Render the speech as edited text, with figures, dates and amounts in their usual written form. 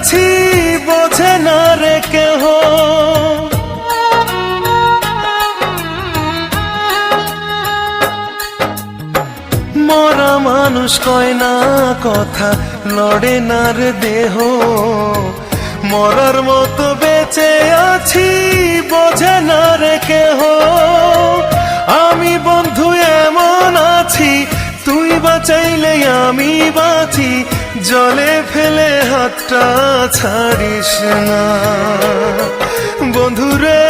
আছি বোঝে না রে কেহ। মরা মানুষ কয় না কথা, লড়ে না রে দেহ। মরার মতো বেঁচে আছি বোঝে না রে কেহ। আমি বন্ধু এমন আছি, তুই বাঁচাইলে আমি বাঁচি। জলে ফেলে হাতটা ছাড়িস না বন্ধুরে।